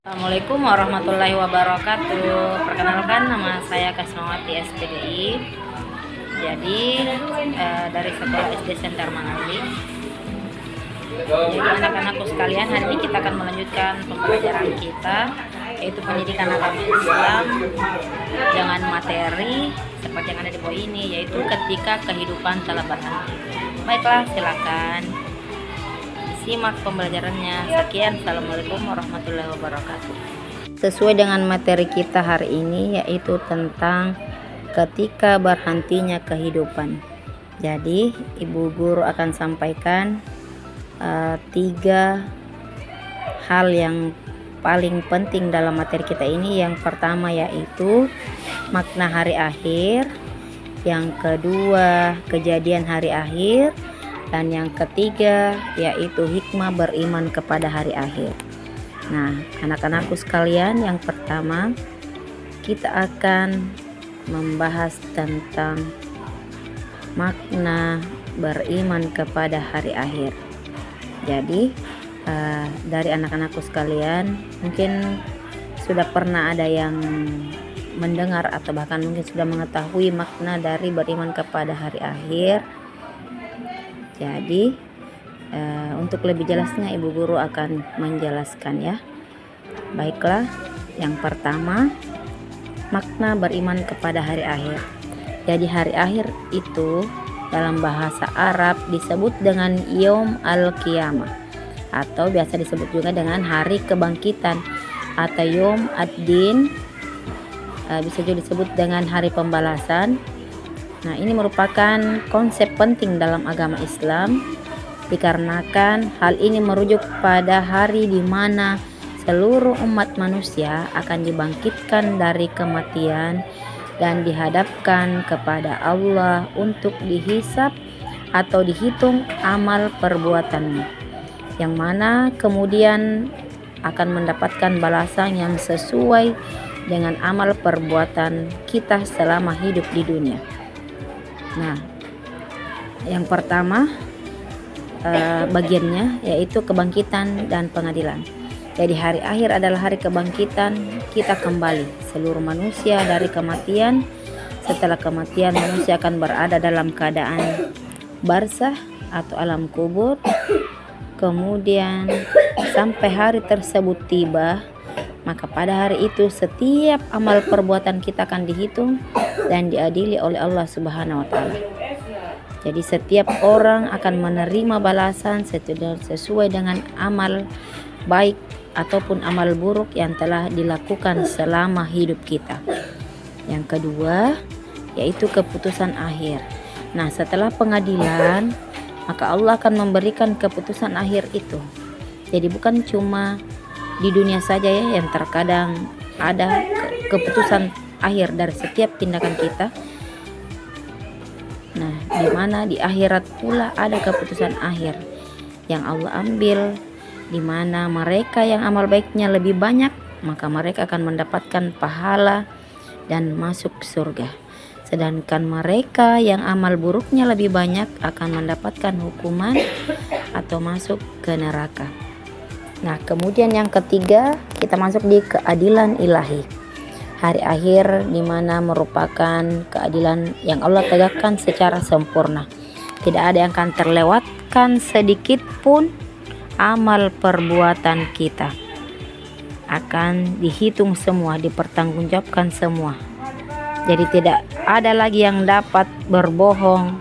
Assalamualaikum warahmatullahi wabarakatuh. Perkenalkan, nama saya Kasmawati SPDI. Jadi dari sekolah SD Center Mangali. Jadi anak-anakku sekalian, hari ini kita akan melanjutkan pembelajaran kita, yaitu pendidikan agama Islam dengan materi seperti yang ada di bawah ini, yaitu ketika kehidupan telah berhenti. Baiklah, silakan simak pembelajarannya. Sekian, assalamualaikum warahmatullahi wabarakatuh. Sesuai dengan materi kita hari ini, yaitu tentang ketika berhentinya kehidupan. Jadi ibu guru akan sampaikan 3 hal yang paling penting dalam materi kita ini. Yang pertama yaitu makna hari akhir, yang kedua kejadian hari akhir, dan yang ketiga yaitu hikmah beriman kepada hari akhir. Nah, anak-anakku sekalian, yang pertama kita akan membahas tentang makna beriman kepada hari akhir. Jadi dari anak-anakku sekalian, mungkin sudah pernah ada yang mendengar atau bahkan mungkin sudah mengetahui makna dari beriman kepada hari akhir. Jadi untuk lebih jelasnya ibu guru akan menjelaskan ya. Baiklah, yang pertama makna beriman kepada hari akhir. Jadi hari akhir itu dalam bahasa Arab disebut dengan Yom Al-Qiyamah, atau biasa disebut juga dengan hari kebangkitan atau Yom Ad-Din, bisa juga disebut dengan hari pembalasan. Nah, ini merupakan konsep penting dalam agama Islam, dikarenakan hal ini merujuk pada hari di mana seluruh umat manusia akan dibangkitkan dari kematian dan dihadapkan kepada Allah untuk dihisab atau dihitung amal perbuatannya, yang mana kemudian akan mendapatkan balasan yang sesuai dengan amal perbuatan kita selama hidup di dunia. Nah, yang pertama bagiannya yaitu kebangkitan dan pengadilan. Jadi hari akhir adalah hari kebangkitan, kita kembali seluruh manusia dari kematian. Setelah kematian, manusia akan berada dalam keadaan barzah atau alam kubur. Kemudian sampai hari tersebut tiba, maka pada hari itu setiap amal perbuatan kita akan dihitung dan diadili oleh Allah Subhanahu wa taala. Jadi setiap orang akan menerima balasan sesuai dengan amal baik ataupun amal buruk yang telah dilakukan selama hidup kita. Yang kedua yaitu keputusan akhir. Nah, setelah pengadilan, maka Allah akan memberikan keputusan akhir itu. Jadi bukan cuma di dunia saja ya yang terkadang ada keputusan akhir dari setiap tindakan kita. Nah, di mana di akhirat pula ada keputusan akhir yang Allah ambil, di mana mereka yang amal baiknya lebih banyak, maka mereka akan mendapatkan pahala dan masuk surga. Sedangkan mereka yang amal buruknya lebih banyak akan mendapatkan hukuman atau masuk ke neraka. Nah, kemudian yang ketiga kita masuk di keadilan ilahi. Hari akhir di mana merupakan keadilan yang Allah tegakkan secara sempurna. Tidak ada yang akan terlewatkan sedikit pun. Amal perbuatan kita akan dihitung semua, dipertanggungjawabkan semua. Jadi tidak ada lagi yang dapat berbohong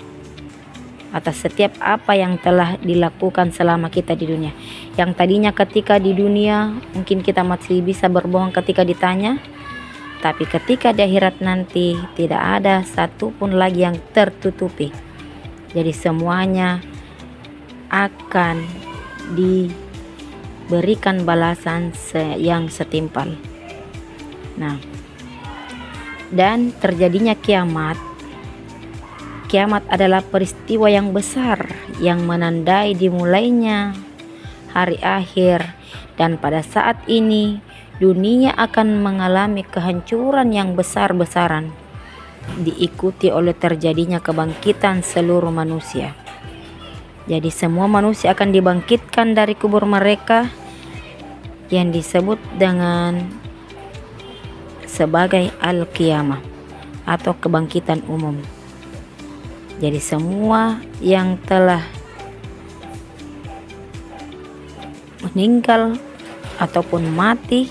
atas setiap apa yang telah dilakukan selama kita di dunia. Yang tadinya ketika di dunia mungkin kita masih bisa berbohong ketika ditanya, tapi ketika di akhirat nanti tidak ada satupun lagi yang tertutupi. Jadi semuanya akan diberikan balasan yang setimpal. Nah, dan terjadinya kiamat. Kiamat adalah peristiwa yang besar yang menandai dimulainya hari akhir, dan pada saat ini dunia akan mengalami kehancuran yang besar-besaran, diikuti oleh terjadinya kebangkitan seluruh manusia. Jadi semua manusia akan dibangkitkan dari kubur mereka yang disebut dengan sebagai al-qiyamah atau kebangkitan umum. Jadi semua yang telah meninggal ataupun mati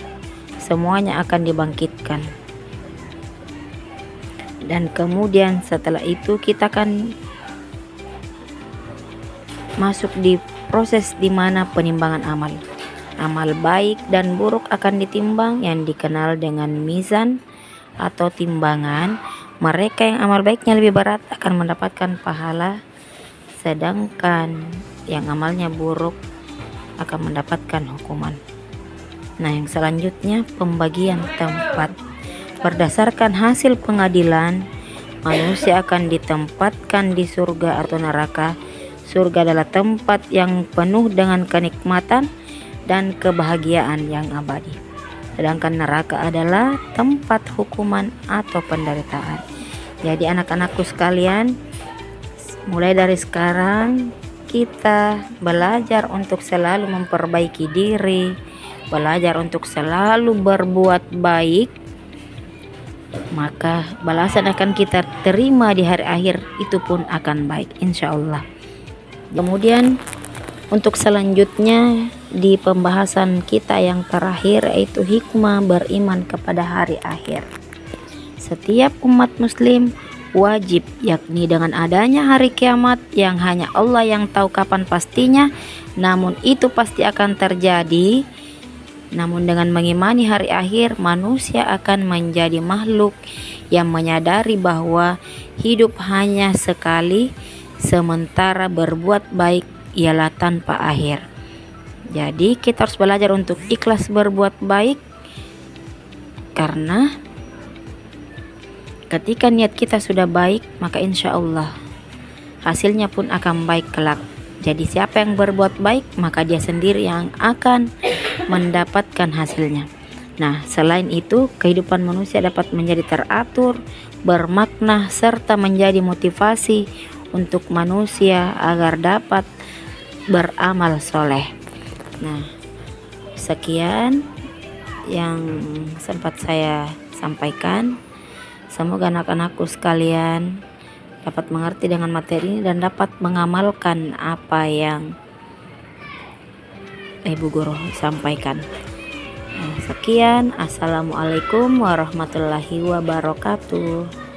semuanya akan dibangkitkan. Dan kemudian setelah itu kita akan masuk di proses di mana penimbangan amal. Amal baik dan buruk akan ditimbang yang dikenal dengan mizan atau timbangan. Mereka yang amal baiknya lebih berat akan mendapatkan pahala, sedangkan yang amalnya buruk akan mendapatkan hukuman. Nah, yang selanjutnya pembagian tempat. Berdasarkan hasil pengadilan, manusia akan ditempatkan di surga atau neraka. Surga adalah tempat yang penuh dengan kenikmatan dan kebahagiaan yang abadi. Sedangkan neraka adalah tempat hukuman atau penderitaan. Jadi anak-anakku sekalian, mulai dari sekarang kita belajar untuk selalu memperbaiki diri, belajar untuk selalu berbuat baik, maka balasan akan kita terima di hari akhir itu pun akan baik, insya Allah. Kemudian untuk selanjutnya di pembahasan kita yang terakhir, yaitu hikmah beriman kepada hari akhir. Setiap umat muslim wajib, yakni dengan adanya hari kiamat yang hanya Allah yang tahu kapan pastinya, namun itu pasti akan terjadi. Namun dengan mengimani hari akhir, manusia akan menjadi makhluk yang menyadari bahwa hidup hanya sekali, sementara berbuat baik ialah tanpa akhir. Jadi kita harus belajar untuk ikhlas berbuat baik, karena ketika niat kita sudah baik, maka insya Allah hasilnya pun akan baik kelak. Jadi siapa yang berbuat baik, maka dia sendiri yang akan mendapatkan hasilnya. Nah, selain itu, kehidupan manusia dapat menjadi teratur, bermakna, serta menjadi motivasi untuk manusia agar dapat beramal soleh. Nah, sekian yang sempat saya sampaikan. Semoga anak-anakku sekalian dapat mengerti dengan materi ini dan dapat mengamalkan apa yang Ibu Guru sampaikan. Sekian, assalamualaikum warahmatullahi wabarakatuh.